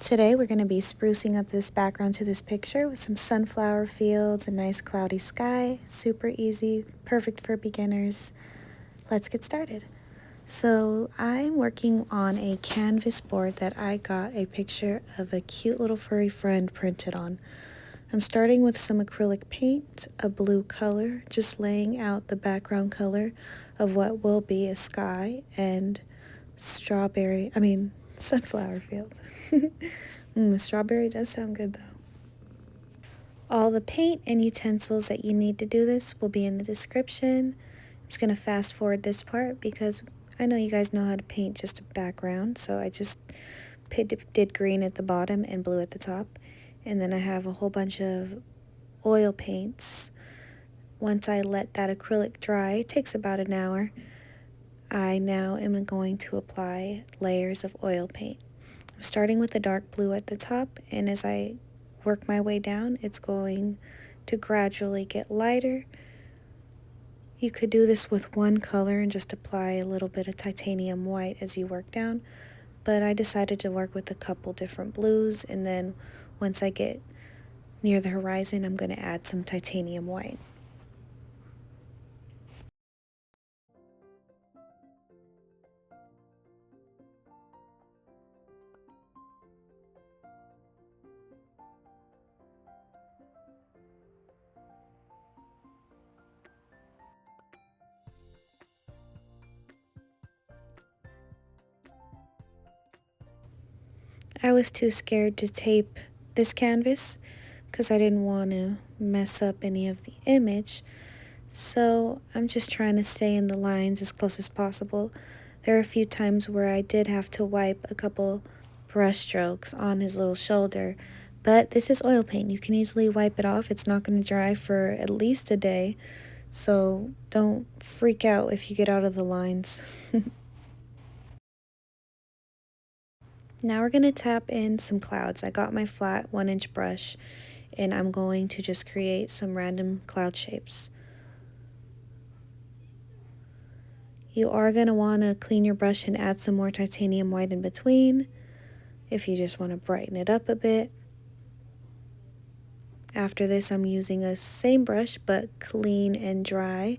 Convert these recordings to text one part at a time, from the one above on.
Today we're going to be sprucing up this background to this picture with some sunflower fields, a nice cloudy sky, super easy, perfect for beginners. Let's get started. So I'm working on a canvas board that I got a picture of a cute little furry friend printed on. I'm starting with some acrylic paint, a blue color, just laying out the background color of what will be a sky and sunflower field. Strawberry does sound good though. All the paint and utensils that you need to do this will be in the description. I'm just going to fast forward this part because I know you guys know how to paint just a background, so I just did green at the bottom and blue at the top. And then I have a whole bunch of oil paints. Once I let that acrylic dry, it takes about an hour, I now am going to apply layers of oil paint. I'm starting with the dark blue at the top, and as I work my way down, it's going to gradually get lighter. You could do this with one color and just apply a little bit of titanium white as you work down, but I decided to work with a couple different blues, and then once I get near the horizon, I'm going to add some titanium white. I was too scared to tape this canvas because I didn't want to mess up any of the image, so I'm just trying to stay in the lines as close as possible. There are a few times where I did have to wipe a couple brush strokes on his little shoulder, but this is oil paint. You can easily wipe it off. It's not going to dry for at least a day, so don't freak out if you get out of the lines. Now we're going to tap in some clouds. I got my flat 1-inch brush and I'm going to just create some random cloud shapes. You are going to want to clean your brush and add some more titanium white in between if you just want to brighten it up a bit. After this, I'm using a same brush but clean and dry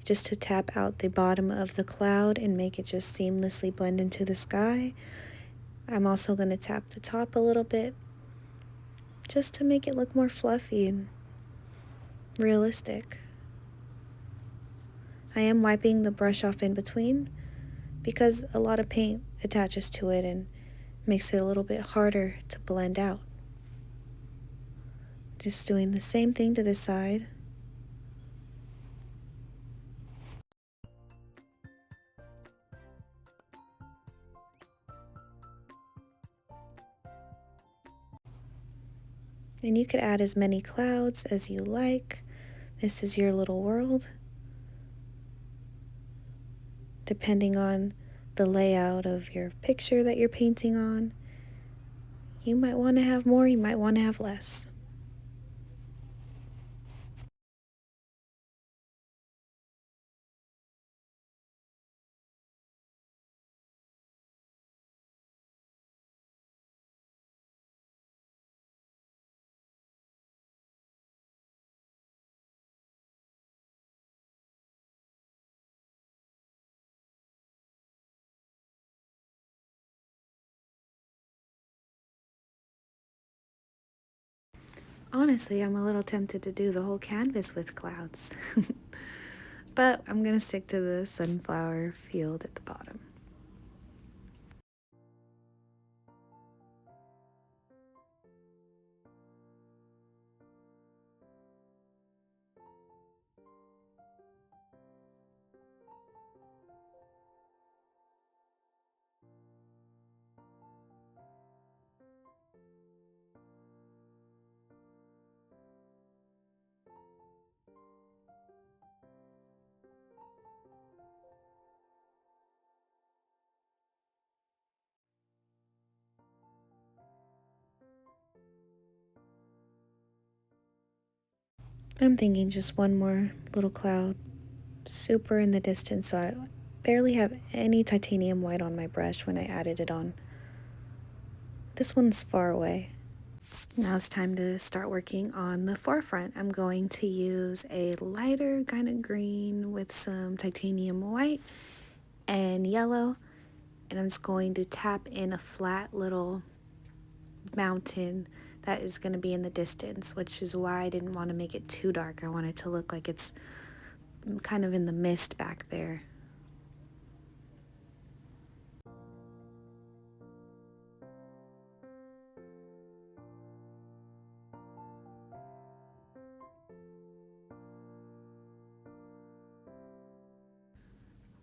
just to tap out the bottom of the cloud and make it just seamlessly blend into the sky. I'm also going to tap the top a little bit just to make it look more fluffy and realistic. I am wiping the brush off in between because a lot of paint attaches to it and makes it a little bit harder to blend out. Just doing the same thing to this side. And you could add as many clouds as you like. This is your little world. Depending on the layout of your picture that you're painting on, you might want to have more, you might want to have less. Honestly, I'm a little tempted to do the whole canvas with clouds. But I'm going to stick to the sunflower field at the bottom. I'm thinking just one more little cloud, super in the distance, so I barely have any titanium white on my brush when I added it on. This one's far away. Now it's time to start working on the forefront. I'm going to use a lighter kind of green with some titanium white and yellow, and I'm just going to tap in a flat little mountain that is going to be in the distance, which is why I didn't want to make it too dark. I want it to look like it's kind of in the mist back there.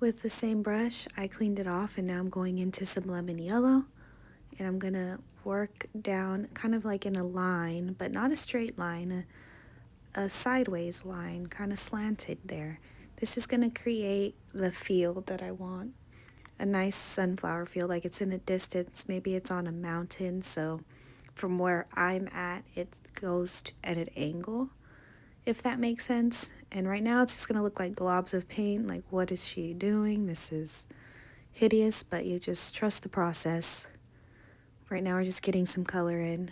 With the same brush, I cleaned it off, and now I'm going into some lemon yellow, and I'm gonna work down kind of like in a line, but not a straight line, a sideways line, kind of slanted there. This is gonna create the field that I want. A nice sunflower field, like it's in the distance, maybe it's on a mountain, so from where I'm at, it goes at an angle, if that makes sense. And right now it's just gonna look like globs of paint. Like, what is she doing? This is hideous, but you just trust the process. Right now we're just getting some color in.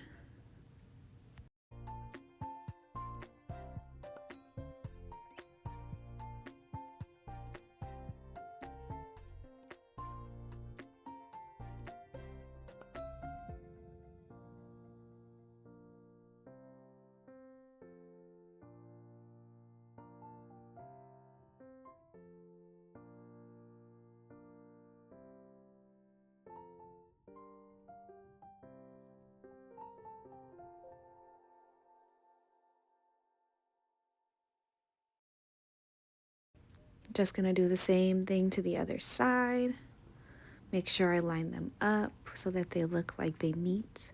Just gonna do the same thing to the other side. Make sure I line them up so that they look like they meet.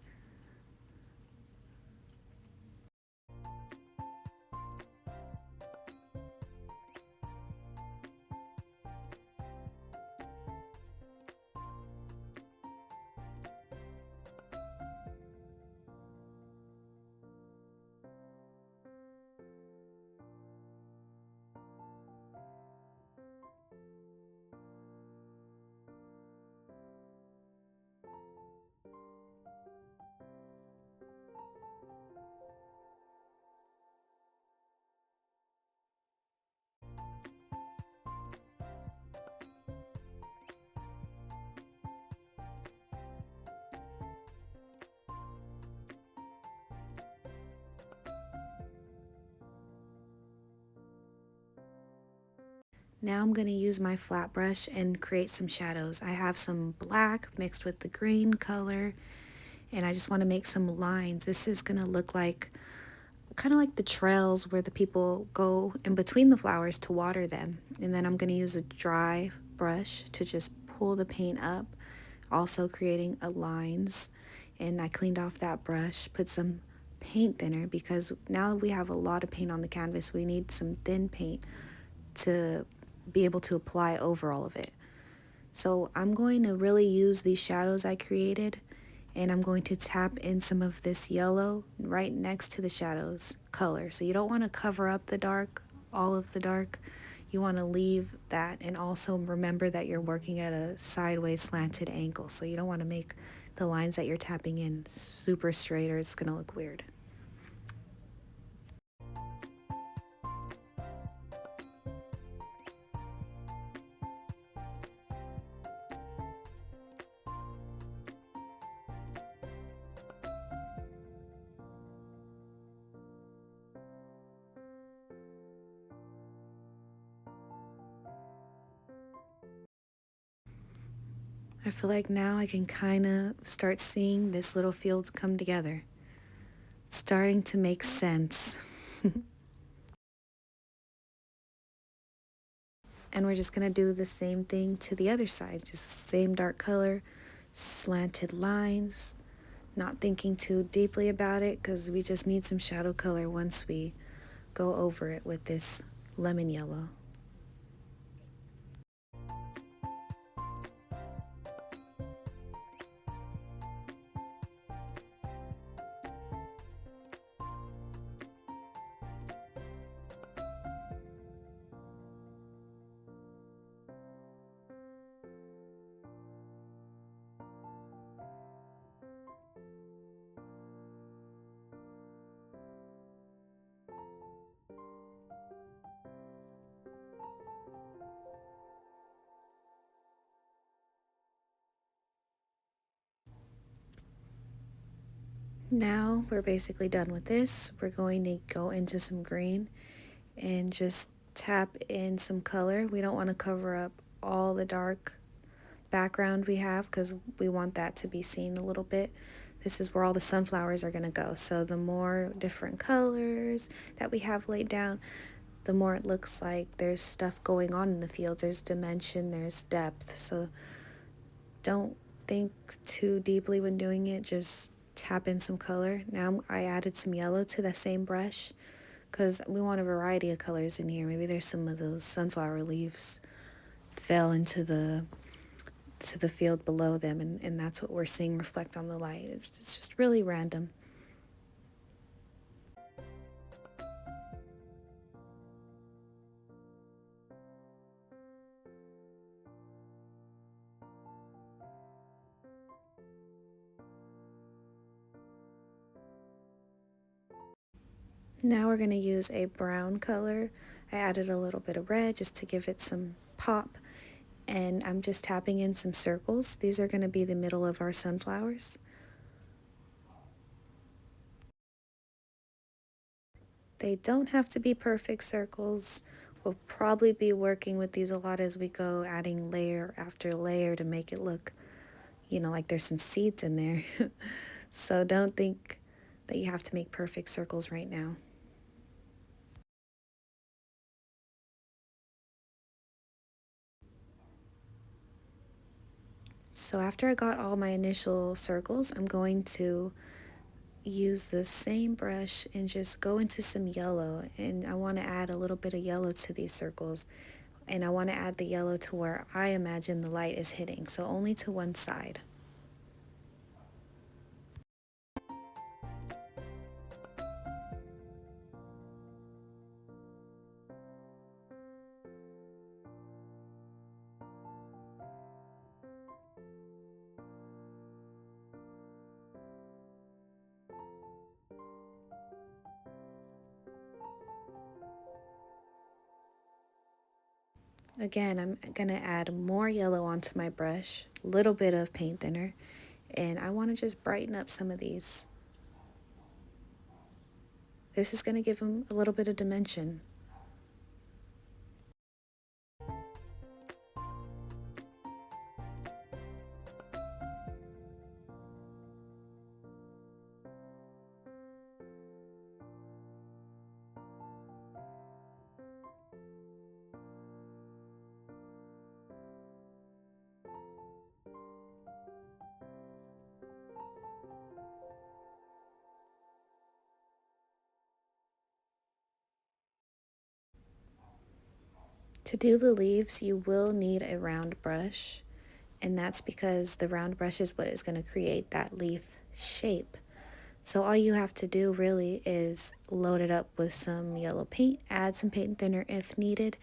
Now I'm going to use my flat brush and create some shadows. I have some black mixed with the green color, and I just want to make some lines. This is going to look like kind of like the trails where the people go in between the flowers to water them. And then I'm going to use a dry brush to just pull the paint up, also creating a lines. And I cleaned off that brush, put some paint thinner, because now we have a lot of paint on the canvas. We need some thin paint to be able to apply over all of it. So I'm going to really use these shadows I created, and I'm going to tap in some of this yellow right next to the shadows color. So you don't want to cover up the dark, all of the dark. You want to leave that, and also remember that you're working at a sideways slanted angle. So you don't want to make the lines that you're tapping in super straight, or it's going to look weird. I feel like now I can kind of start seeing this little field come together. It's starting to make sense. And we're just going to do the same thing to the other side. Just same dark color, slanted lines. Not thinking too deeply about it, because we just need some shadow color once we go over it with this lemon yellow. Now we're basically done with this. We're going to go into some green and just tap in some color. We don't want to cover up all the dark background we have because we want that to be seen a little bit. This is where all the sunflowers are going to go. So the more different colors that we have laid down, the more it looks like there's stuff going on in the fields. There's dimension, there's depth. So don't think too deeply when doing it. Just tap in some color. Now I added some yellow to the same brush because we want a variety of colors in here. Maybe there's some of those sunflower leaves fell into the field below them, and that's what we're seeing reflect on the light. It's just really random. Now we're going to use a brown color. I added a little bit of red just to give it some pop, and I'm just tapping in some circles. These are going to be the middle of our sunflowers. They don't have to be perfect circles. We'll probably be working with these a lot as we go, adding layer after layer to make it look, like there's some seeds in there. So don't think that you have to make perfect circles right now. So after I got all my initial circles, I'm going to use the same brush and just go into some yellow, and I want to add a little bit of yellow to these circles, and I want to add the yellow to where I imagine the light is hitting, so only to one side. Again, I'm going to add more yellow onto my brush, a little bit of paint thinner, and I want to just brighten up some of these. This is going to give them a little bit of dimension. To do the leaves, you will need a round brush, and that's because the round brush is what is going to create that leaf shape. So all you have to do really is load it up with some yellow paint, add some paint thinner if needed,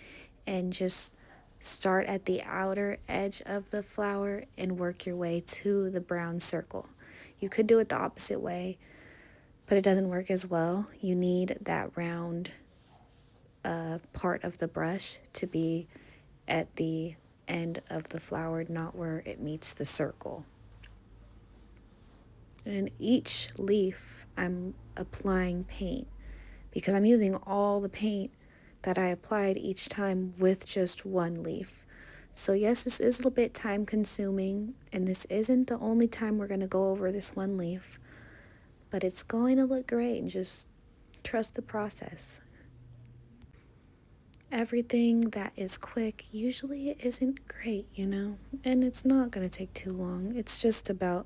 and just start at the outer edge of the flower and work your way to the brown circle. You could do it the opposite way, but it doesn't work as well. You need that round part of the brush to be at the end of the flower, not where it meets the circle. And in each leaf, I'm applying paint because I'm using all the paint that I applied each time with just one leaf. So yes, this is a little bit time consuming, and this isn't the only time we're going to go over this one leaf, but it's going to look great, and just trust the process. Everything that is quick usually isn't great, and it's not going to take too long. It's just about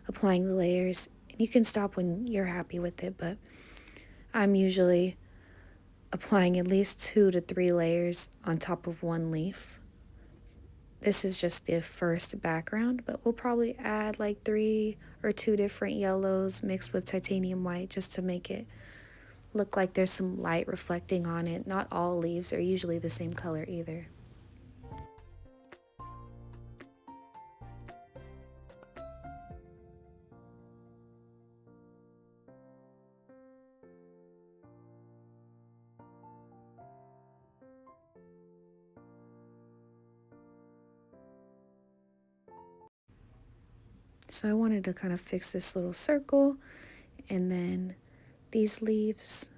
applying the layers. You can stop when you're happy with it, but I'm usually applying at least 2 to 3 layers on top of one leaf. This is just the first background, but we'll probably add like 3 or 2 different yellows mixed with titanium white just to make it look like there's some light reflecting on it. Not all leaves are usually the same color either. So I wanted to kind of fix this little circle, And then these leaves,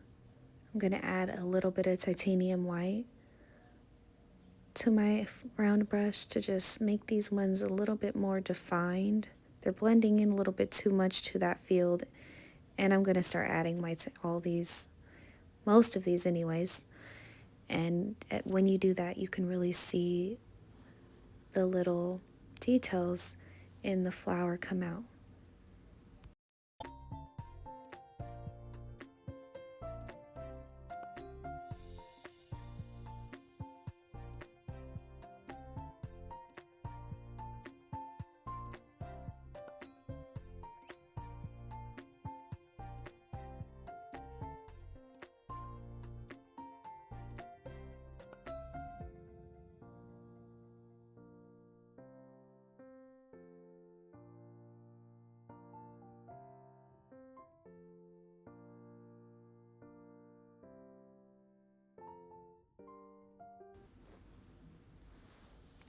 I'm going to add a little bit of titanium white to my round brush to just make these ones a little bit more defined. They're blending in a little bit too much to that field, and I'm going to start adding whites to all these, most of these anyways. And when you do that, you can really see the little details in the flower come out.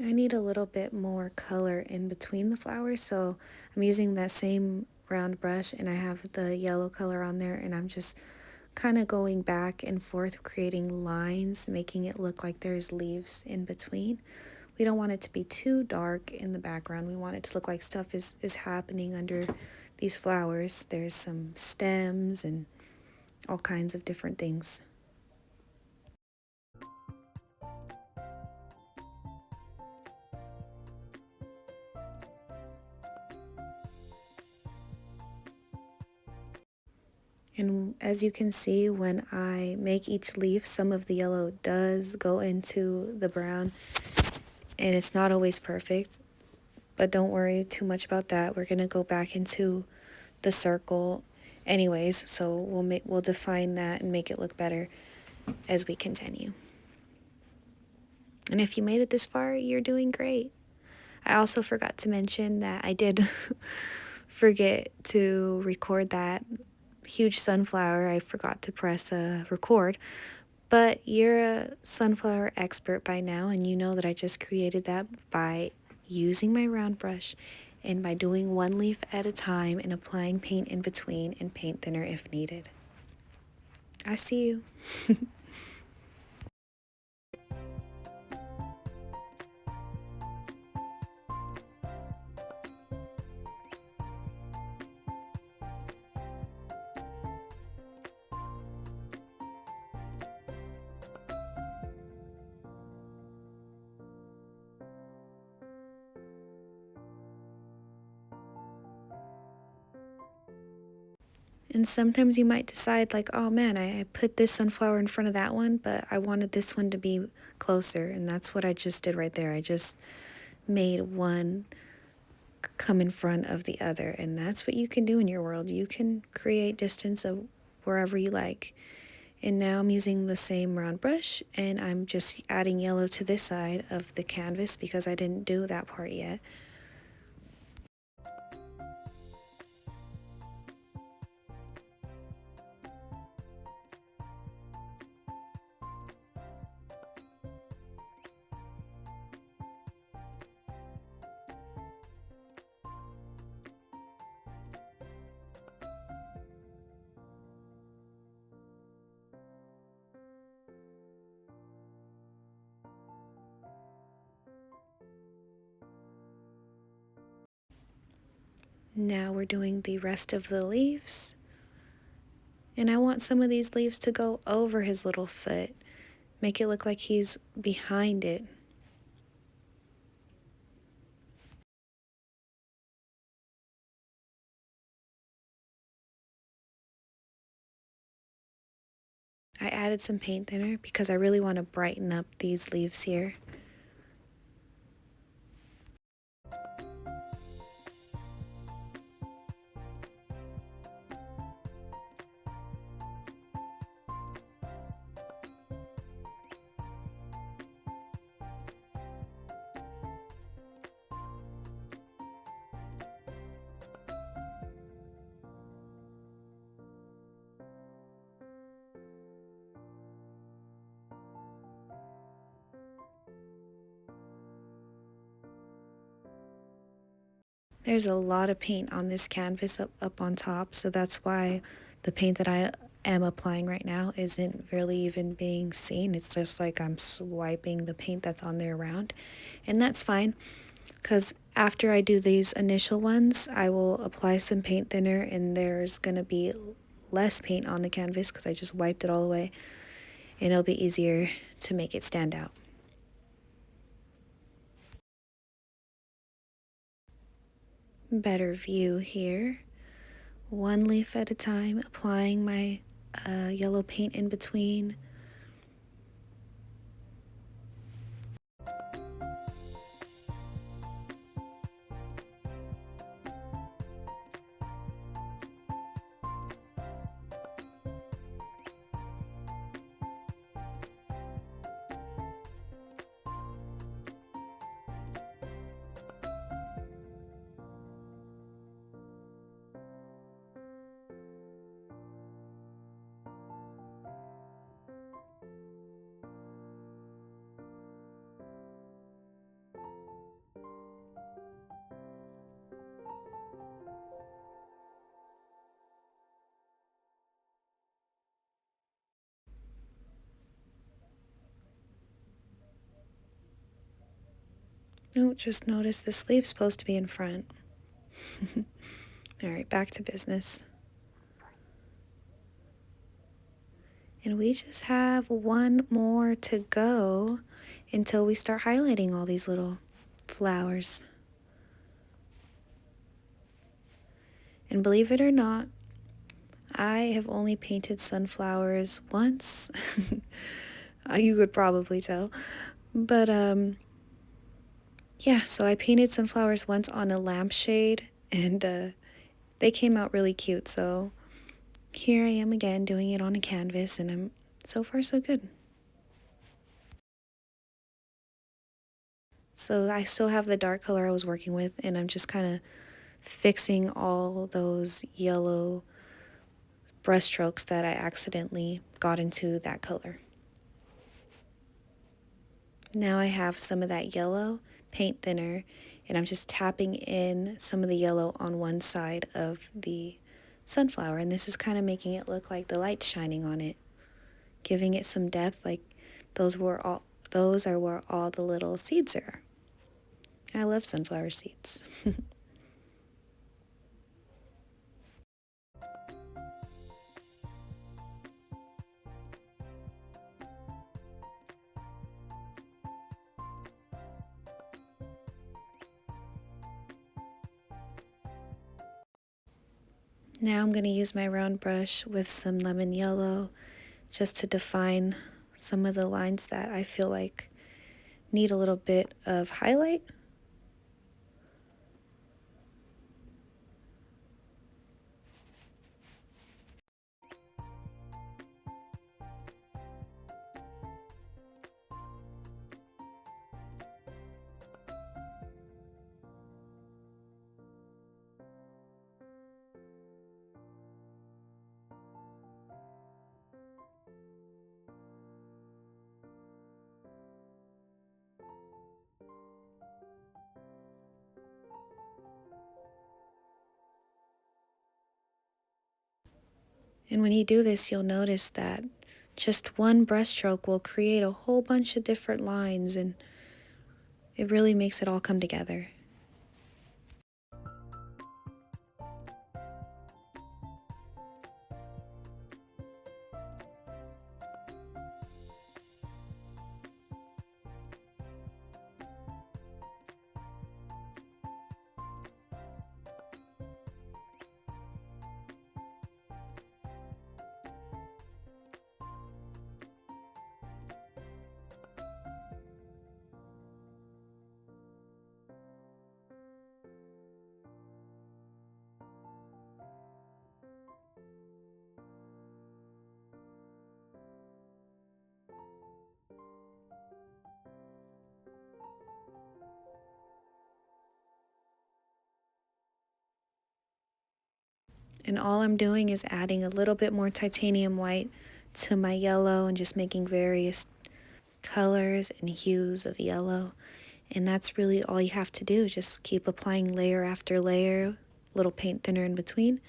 I need a little bit more color in between the flowers, so I'm using that same round brush and I have the yellow color on there, and I'm just kind of going back and forth creating lines, making it look like there's leaves in between. We don't want it to be too dark in the background. We want it to look like stuff is happening under these flowers. There's some stems and all kinds of different things. And as you can see, when I make each leaf, some of the yellow does go into the brown, and it's not always perfect, but don't worry too much about that. We're going to go back into the circle anyways, so we'll define that and make it look better as we continue. And if you made it this far, you're doing great. I also forgot to mention that I did forget to record that huge sunflower. I forgot to press record, but you're a sunflower expert by now, and you know that I just created that by using my round brush and by doing one leaf at a time and applying paint in between and paint thinner if needed. I see you. And sometimes you might decide like, oh man, I put this sunflower in front of that one, but I wanted this one to be closer. And that's what I just did right there. I just made one come in front of the other. And that's what you can do in your world. You can create distance of wherever you like. And now I'm using the same round brush, and I'm just adding yellow to this side of the canvas because I didn't do that part yet. Now we're doing the rest of the leaves. And I want some of these leaves to go over his little foot. Make it look like he's behind it. I added some paint thinner because I really want to brighten up these leaves here. There's a lot of paint on this canvas up on top, so that's why the paint that I am applying right now isn't really even being seen. It's just like I'm swiping the paint that's on there around, and that's fine, because after I do these initial ones, I will apply some paint thinner, and there's going to be less paint on the canvas because I just wiped it all away, and it'll be easier to make it stand out. Better view here. One leaf at a time, applying my yellow paint in between. Oh, just noticed the sleeve's supposed to be in front. Alright, back to business. And we just have one more to go until we start highlighting all these little flowers. And believe it or not, I have only painted sunflowers once. You could probably tell. But yeah, so I painted sunflowers once on a lampshade, and they came out really cute. So here I am again doing it on a canvas, and I'm so far so good. So I still have the dark color I was working with, and I'm just kind of fixing all those yellow brush strokes that I accidentally got into that color. Now I have some of that yellow paint thinner, and I'm just tapping in some of the yellow on one side of the sunflower, and this is kind of making it look like the light's shining on it, giving it some depth, like those are where all the little seeds are. I love sunflower seeds. Now I'm going to use my round brush with some lemon yellow just to define some of the lines that I feel like need a little bit of highlight. And when you do this, you'll notice that just one brushstroke will create a whole bunch of different lines, and it really makes it all come together. And all I'm doing is adding a little bit more titanium white to my yellow and just making various colors and hues of yellow. And that's really all you have to do. Just keep applying layer after layer, little paint thinner in between,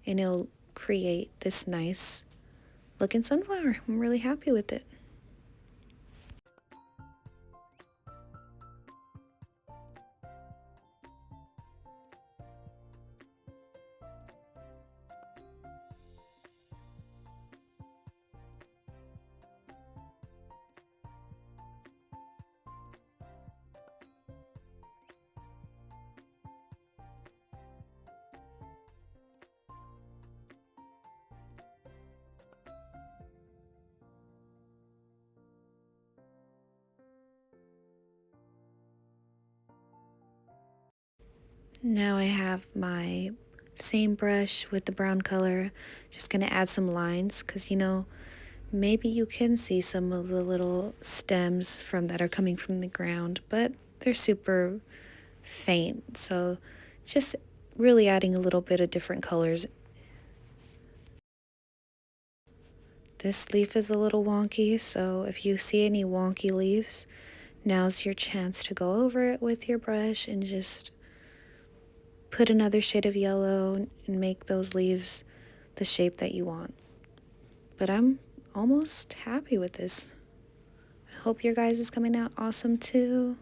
and it'll create this nice looking sunflower. I'm really happy with it. Now I have my same brush with the brown color. Just gonna add some lines because, you know, maybe you can see some of the little stems from that are coming from the ground, but they're super faint. So just really adding a little bit of different colors. This leaf is a little wonky, so if you see any wonky leaves, now's your chance to go over it with your brush and just put another shade of yellow and make those leaves the shape that you want. But I'm almost happy with this. I hope your guys is coming out awesome too.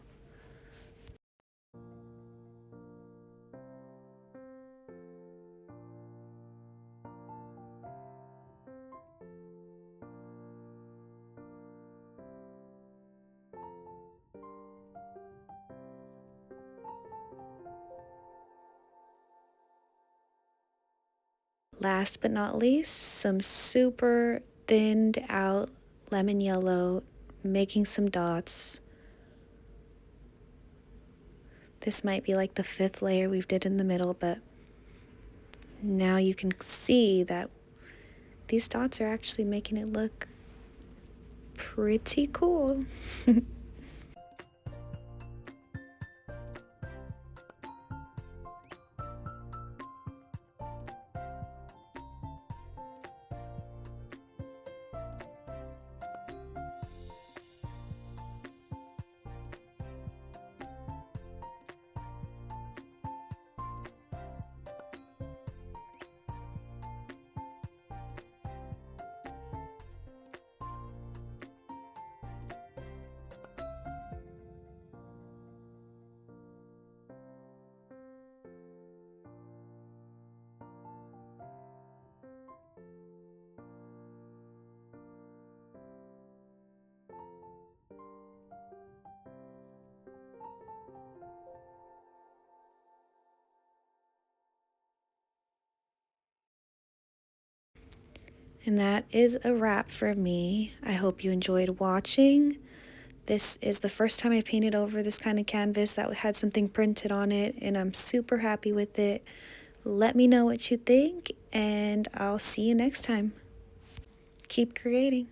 Last but not least, some super thinned out lemon yellow, making some dots. This might be like the 5th layer we've did in the middle, but now you can see that these dots are actually making it look pretty cool. And that is a wrap for me. I hope you enjoyed watching. This is the first time I painted over this kind of canvas that had something printed on it, and I'm super happy with it. Let me know what you think, and I'll see you next time. Keep creating.